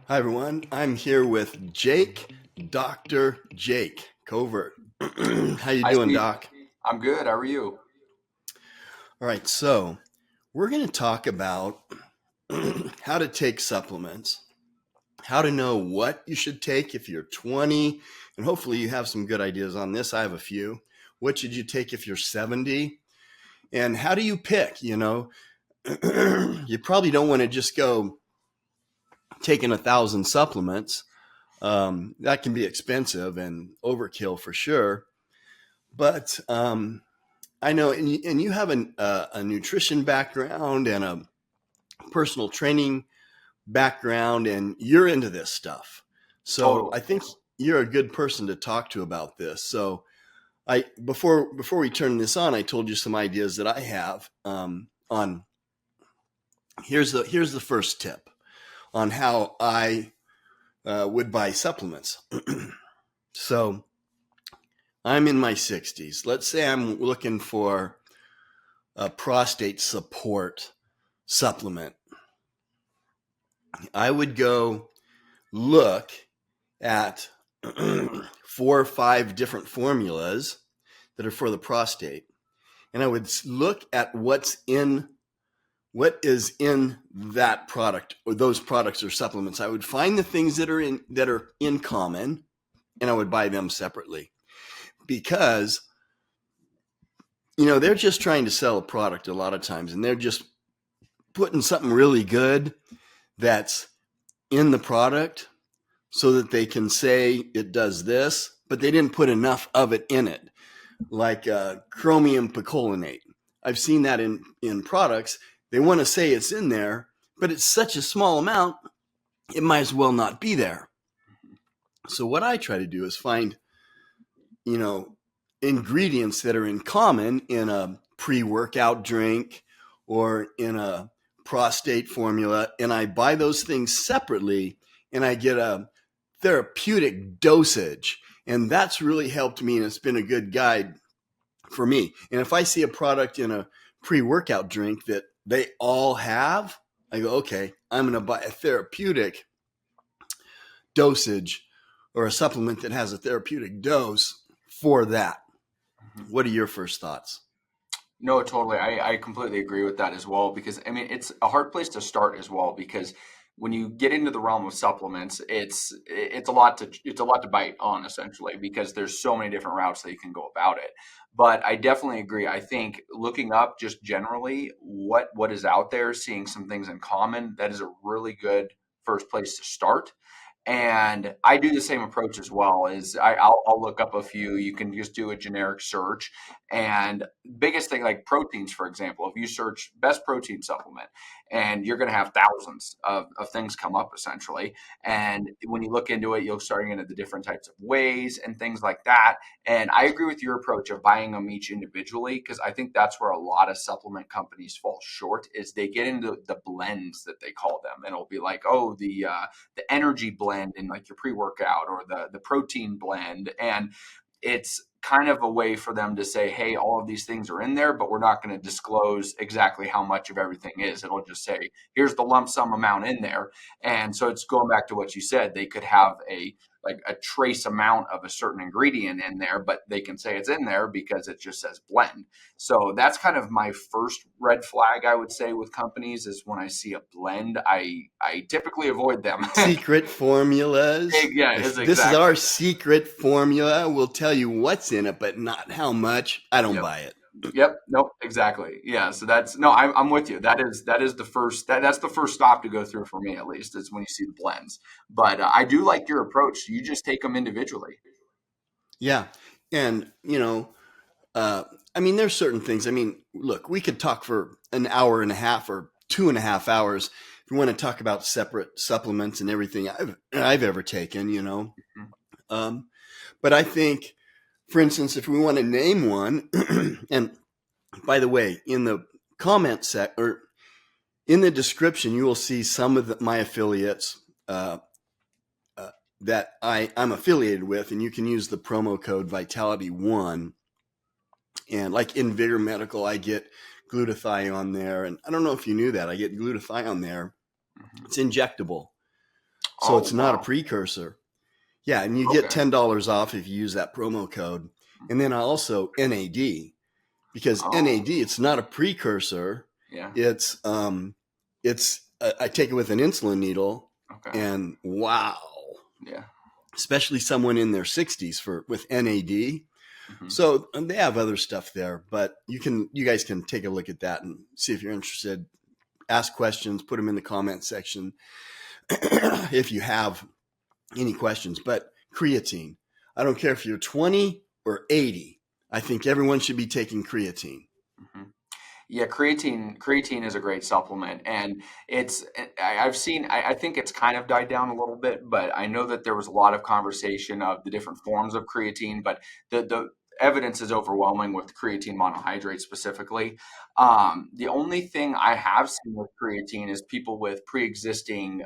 Hi everyone. I'm here with Dr. Jake Covert. How you Hi, doing, Steve. Doc? I'm good. How are you? All right, so we're going to talk about how to take supplements, how to know what you should take if you're 20, and hopefully you have some good ideas on this. I have a few. What should you take if you're 70? And how do you pick, you probably don't want to just go taking 1,000 supplements. That can be expensive and overkill for sure. But I know, and you have a nutrition background and a personal training background, and you're into this stuff. So Totally. I think you're a good person to talk to about this. So I before we turn this on, I told you some ideas that I have on. Here's the first tip on how I would buy supplements. So I'm in my 60s. Let's say I'm looking for a prostate support supplement. I would go look at 4 or 5 different formulas that are for the prostate, and I would look at what is in that product or those products or supplements. I would find the things that are in common, and I would buy them separately because they're just trying to sell a product a lot of times, and they're just putting something really good that's in the product so that they can say it does this, but they didn't put enough of it in it, like chromium picolinate. I've seen that in products. They want to say it's in there, but it's such a small amount, it might as well not be there. So what I try to do is find, you know, ingredients that are in common in a pre-workout drink or in a prostate formula, and I buy those things separately, and I get a therapeutic dosage. And that's really helped me, and it's been a good guide for me. And if I see a product in a pre-workout drink that they all have, I go, okay, I'm going to buy a therapeutic dosage or a supplement that has a therapeutic dose for that. Mhm. What are your first thoughts? No, totally. I completely agree with that as well because I mean it's a hard place to start as well because when you get into the realm of supplements, it's a lot to bite on essentially because there's so many different routes that you can go about it. But I definitely agree. I think looking up just generally what is out there, seeing some things in common, that is a really good first place to start. And I do the same approach as well. Is I'll look up a few. You can just do a generic search, and biggest thing like proteins, for example, if you search best protein supplement, and you're going to have thousands of things come up essentially. And when you look into it, you'll start into the different types of ways and things like that. And I agree with your approach of buying them each individually because I think that's where a lot of supplement companies fall short. Is they get into the blends that they call them, and it'll be like, oh, the energy blend in like your pre-workout or the protein blend, and it's kind of a way for them to say, hey, all of these things are in there, but we're not going to disclose exactly how much of everything is. It'll just say, here's the lump sum amount in there. And so it's going back to what you said. They could have a trace amount of a certain ingredient in there, but they can say it's in there because it just says blend. So that's kind of my first red flag, I would say, with companies is when I see a blend, I typically avoid them. Secret formulas. Yeah, If is this is our exactly. secret formula, we'll tell you what's in it, but not how much. I don't Yep. buy it. Yep. Nope. Exactly. Yeah. So that's no. I'm with you. That is the first. That's the first stop to go through for me, at least. Is when you see the blends. But I do like your approach. You just take them individually. Yeah. And, uh, I mean, there's certain things. I mean, look, we could talk for an hour and a half or 2.5 hours if we want to talk about separate supplements and everything I've ever taken, Mhm. Um, but I think, for instance, if we want to name one, and by the way, in the comment set or in the description, you will see some of my affiliates uh, uh, that I'm affiliated with, and you can use the promo code Vitality1. And like in Vigor Medical, I get glutathione there, and I don't know if you knew that I get glutathione there. Mhm. It's injectable, So Oh, it's not a wow. precursor. Yeah, and you get Okay. $10 off if you use that promo code. And then also NAD, because Oh, NAD, it's not a precursor. yeah. It's I take it with an insulin needle, Okay. and wow, Yeah. especially someone in their 60s for with NAD. Hmm. So they have other stuff there, but you guys can take a look at that and see if you're interested. Ask questions, put them in the comment section if you have any questions. But creatine, I don't care if you're 20 or 80. I think everyone should be taking creatine. Hmm. Yeah, creatine is a great supplement, and it's I've seen I think it's kind of died down a little bit, but I know that there was a lot of conversation of the different forms of creatine, but the evidence is overwhelming with creatine monohydrate specifically. The only thing I have seen with creatine is people with pre-existing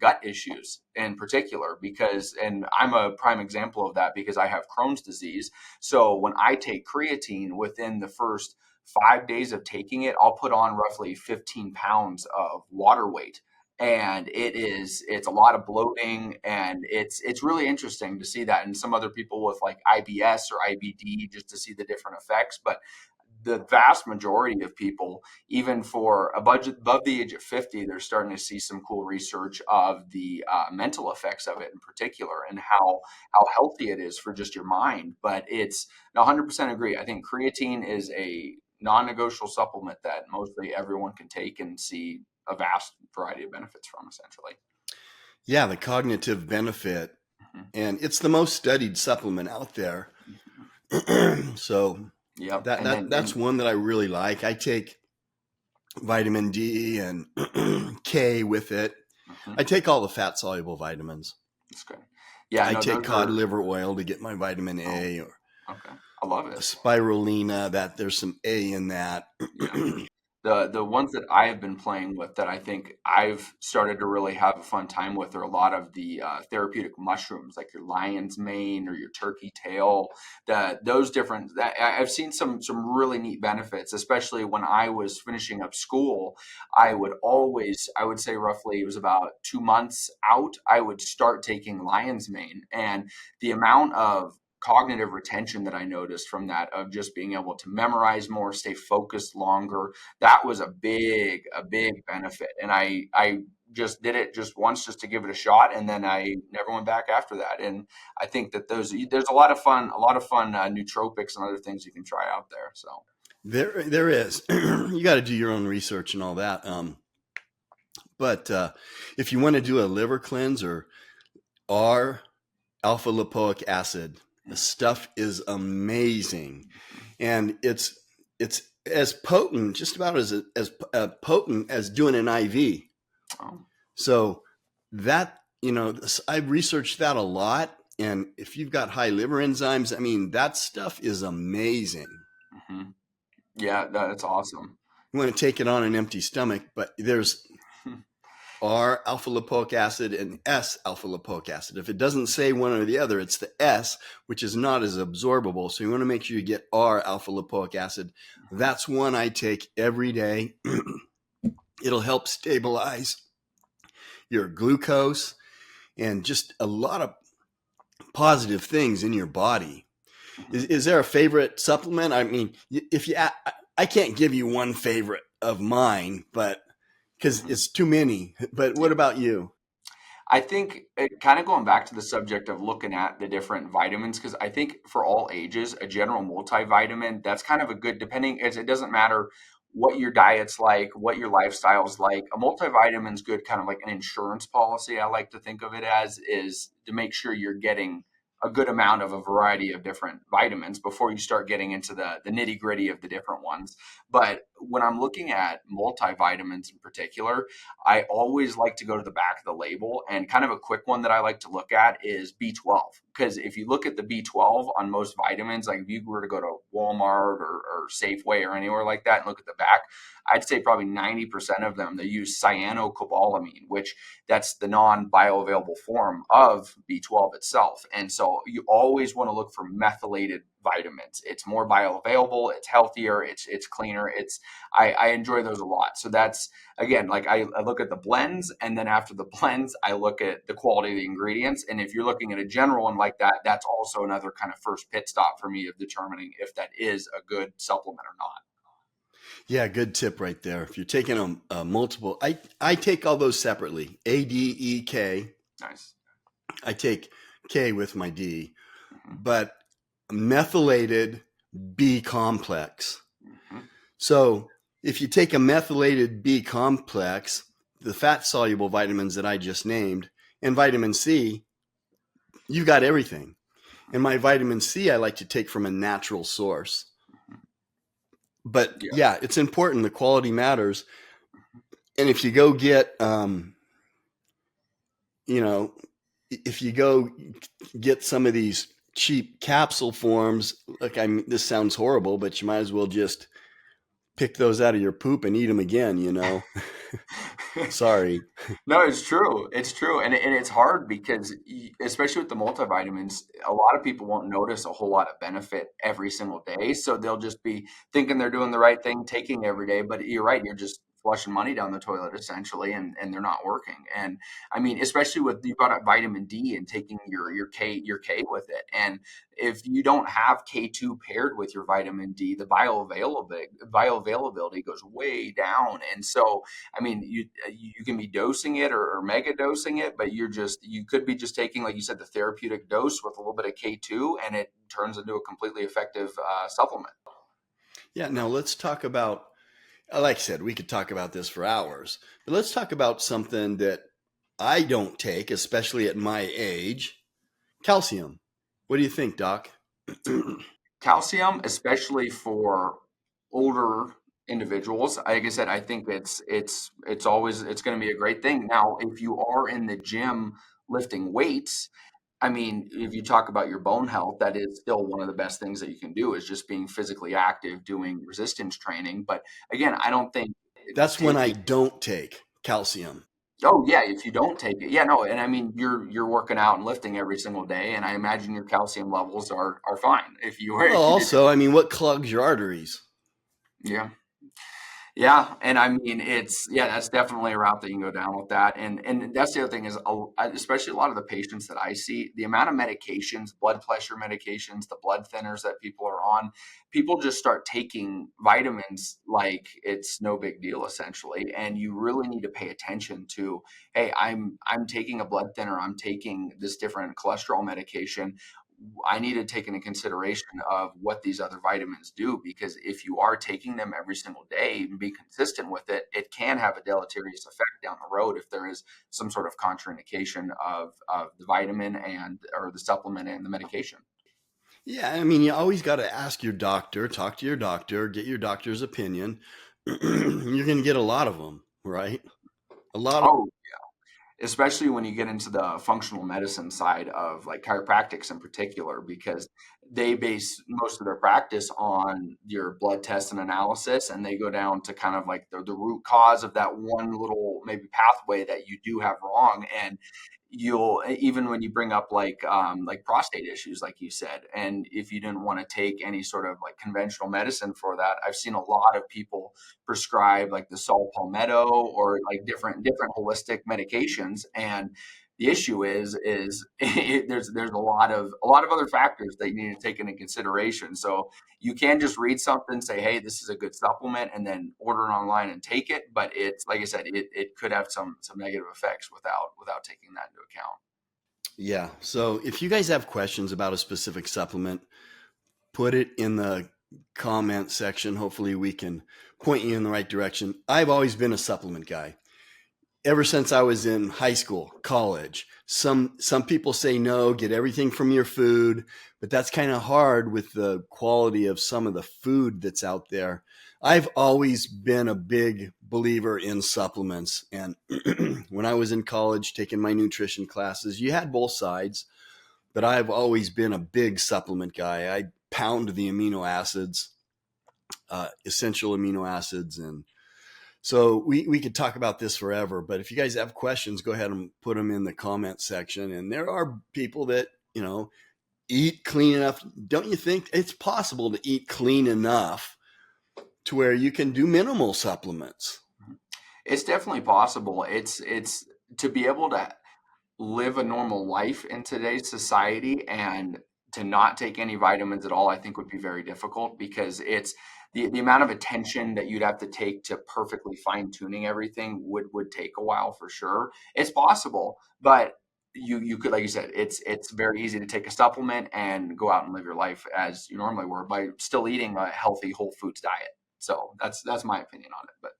gut issues in particular, because, and I'm a prime example of that because I have Crohn's disease. So when I take creatine, within the first 5 days of taking it, I'll put on roughly 15 pounds of water weight. And it's a lot of bloating, and it's really interesting to see that in some other people with like IBS or IBD, just to see the different effects. But the vast majority of people, even for a budget above the age of 50, they're starting to see some cool research of the mental effects of it in particular, and how healthy it is for just your mind. But it's 100% agree. I think creatine is a non-negotiable supplement that mostly everyone can take and see a vast variety of benefits from, essentially. Yeah, the cognitive benefit, Hmm. and it's the most studied supplement out there. Hmm. So Yep. that And that then, that's and one that I really like. I take vitamin D and K with it. mhm, I take all the fat soluble vitamins. that's good. Yeah, I no, take those cod are, liver oil to get my vitamin oh, A, or okay. I love a it. spirulina, that there's some A in that. Yeah. The ones that I have been playing with that I think I've started to really have a fun time with are a lot of the therapeutic mushrooms, like your lion's mane or your turkey tail. Those different. I've seen some really neat benefits, especially when I was finishing up school. I would say roughly it was about 2 months out, I would start taking lion's mane, and the amount of cognitive retention that I noticed from that, of just being able to memorize more, stay focused longer, that was a big benefit. And I just did it just once just to give it a shot, and then I never went back after that. And I think that there's a lot of fun nootropics and other things you can try out there. So There is. You got to do your own research and all that. But if you want to do a liver cleanse or R alpha lipoic acid, the stuff is amazing, and it's as potent, just about as potent as doing an IV. um, So that, I've researched that a lot, and if you've got high liver enzymes, I mean, that stuff is amazing. mhm. Yeah, that's awesome. You want to take it on an empty stomach, but there's R alpha lipoic acid and S alpha lipoic acid. If it doesn't say one or the other, it's the S, which is not as absorbable. So you want to make sure you get R alpha lipoic acid. That's one I take every day. It'll help stabilize your glucose and just a lot of positive things in your body. Mhm. Is there a favorite supplement? I mean, if you, I can't give you one favorite of mine, but because Mhm. it's too many. But what Yeah. about you? I think it, kind of going back to the subject of looking at the different vitamins, because I think for all ages, a general multivitamin, that's kind of a good, depending, as it doesn't matter what your diet's like, what your lifestyle's like. A multivitamin's good, kind of like an insurance policy. I like to think of it as, is to make sure you're getting a good amount of a variety of different vitamins before you start getting into the nitty gritty of the different ones. But when I'm looking at multivitamins in particular, I always like to go to the back of the label, and kind of a quick one that I like to look at is B12. Because if you look at the B12 on most vitamins, like if you were to go to Walmart or Safeway or anywhere like that and look at the back, I'd say probably 90% of them, they use cyanocobalamin, which that's the non-bioavailable form of B12 itself. And so you always want to look for methylated vitamins. It's more bioavailable, it's healthier, it's cleaner. I enjoy those a lot. So that's, again, like I look at the blends, and then after the blends, I look at the quality of the ingredients. And if you're looking at a general one like that, that's also another kind of first pit stop for me of determining if that is a good supplement or not. Yeah, good tip right there. If you're taking a multiple, I take all those separately. A, D, E, K. Nice. I take K with my D, Hmm. but methylated B complex. Hmm. So if you take a methylated B complex, the fat soluble vitamins that I just named, and vitamin C, you've got everything. And my vitamin C, I like to take from a natural source. But Yeah. yeah, it's important. The quality matters. And if you go get, you know, if you go get some of these cheap capsule forms, like this sounds horrible, but you might as well just pick those out of your poop and eat them again, you know? Sorry. No, it's true. It's true. And it's hard because, especially with the multivitamins, a lot of people won't notice a whole lot of benefit every single day. So they'll just be thinking they're doing the right thing, taking every day. But you're right. You're just flushing money down the toilet essentially, and they're not working. And I mean, especially with, you brought up vitamin D and taking your K with it. And if you don't have K2 paired with your vitamin D, the bioavailability goes way down. And so, I mean, you can be dosing it, or mega dosing it, but you could be just taking, like you said, the therapeutic dose with a little bit of K2, and it turns into a completely effective supplement. Yeah, now let's talk about, like I said, we could talk about this for hours, but let's talk about something that I don't take, especially at my age, calcium. What do you think, Doc? Calcium, especially for older individuals, like I said, I think it's going to be a great thing. Now, if you are in the gym lifting weights, I mean, if you talk about your bone health, that is still one of the best things that you can do, is just being physically active, doing resistance training. But again, I don't think That's when I taking. don't take calcium. Oh yeah, if you don't take it, yeah, no, and I mean, you're working out and lifting every single day, and I imagine your calcium levels are fine if you were Well, if you did. also, I mean, what clogs your arteries? Yeah. Yeah, and I mean, that's definitely a route that you can go down with that. And that's the other thing is, especially a lot of the patients that I see, the amount of medications, blood pressure medications, the blood thinners that people are on, people just start taking vitamins like it's no big deal essentially. And you really need to pay attention to, hey, I'm taking a blood thinner, I'm taking this different cholesterol medication. I need to take into consideration of what these other vitamins do, because if you are taking them every single day and be consistent with it, it can have a deleterious effect down the road if there is some sort of contraindication of the vitamin and or the supplement and the medication. Yeah, I mean, you always got to ask your doctor, talk to your doctor, get your doctor's opinion. You're going to get a lot of them, right? A lot of, Oh, especially when you get into the functional medicine side of like chiropractics in particular, because they base most of their practice on your blood test and analysis, and they go down to kind of like the root cause of that one little maybe pathway that you do have wrong. And you'll, even when you bring up like prostate issues, like you said, and if you didn't want to take any sort of like conventional medicine for that, I've seen a lot of people prescribe like the saw palmetto or like different holistic medications. And the issue is there's a lot of other factors that you need to take into consideration. So you can just read something, say, hey, this is a good supplement, and then order it online and take it. But it's, like I said, it could have some negative effects without taking that into account. yeah. So if you guys have questions about a specific supplement, put it in the comment section. Hopefully, we can point you in the right direction. I've always been a supplement guy. Ever since I was in high school, college. Some people say no, get everything from your food, but that's kind of hard with the quality of some of the food that's out there. I've always been a big believer in supplements, and when I was in college taking my nutrition classes, you had both sides, but I've always been a big supplement guy. I pound the amino acids, essential amino acids, and so we could talk about this forever, but if you guys have questions, go ahead and put them in the comment section. And there are people that, eat clean enough. Don't you think it's possible to eat clean enough to where you can do minimal supplements? It's definitely possible. It's to be able to live a normal life in today's society and to not take any vitamins at all, I think would be very difficult because it's the amount of attention that you'd have to take to perfectly fine tuning everything would take a while for sure. It's possible, but you could, like you said, it's very easy to take a supplement and go out and live your life as you normally were by still eating a healthy whole foods diet. So that's my opinion on it. But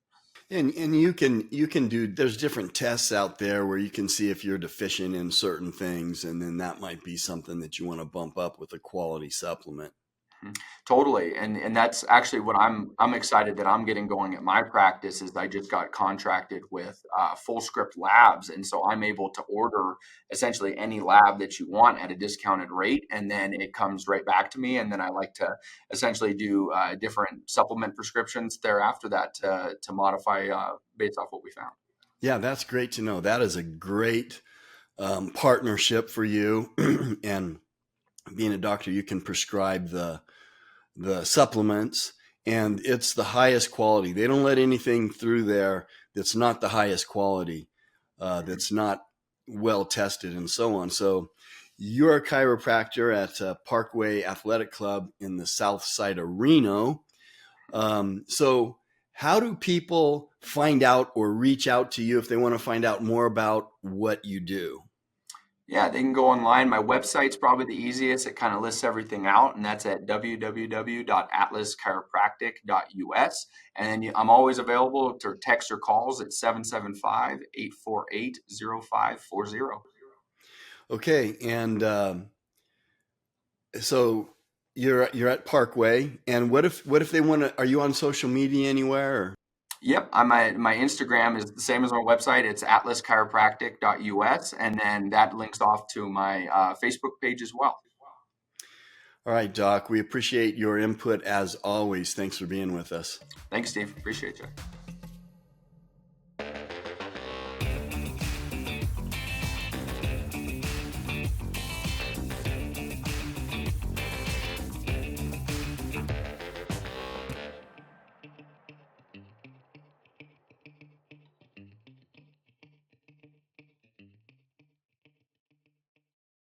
And you can do, there's different tests out there where you can see if you're deficient in certain things, and then that might be something that you want to bump up with a quality supplement. Mhm. Totally. And that's actually what I'm excited that I'm getting going at my practice is I just got contracted with Full Script Labs. And so I'm able to order essentially any lab that you want at a discounted rate. And then it comes right back to me. And then I like to essentially do different supplement prescriptions thereafter that to modify based off what we found. Yeah, that's great to know. That is a great partnership for you. And being a doctor, you can prescribe the supplements, and it's the highest quality. They don't let anything through there that's not the highest quality, that's not well tested, and so on. So you're a chiropractor at Parkway Athletic Club in the south side of Reno. So how do people find out or reach out to you if they want to find out more about what you do? Yeah, they can go online. My website's probably the easiest. It kind of lists everything out, and that's at www.atlaschiropractic.us. And then I'm always available to text or calls at 775-848-0540. Okay, and so you're at Parkway, and what if they want to? Are you on social media anywhere? Or? Yep, my Instagram is the same as my website. It's atlaschiropractic.us, and then that links off to my Facebook page as well. All right, Doc. We appreciate your input as always. Thanks for being with us. Thanks, Steve. Appreciate you.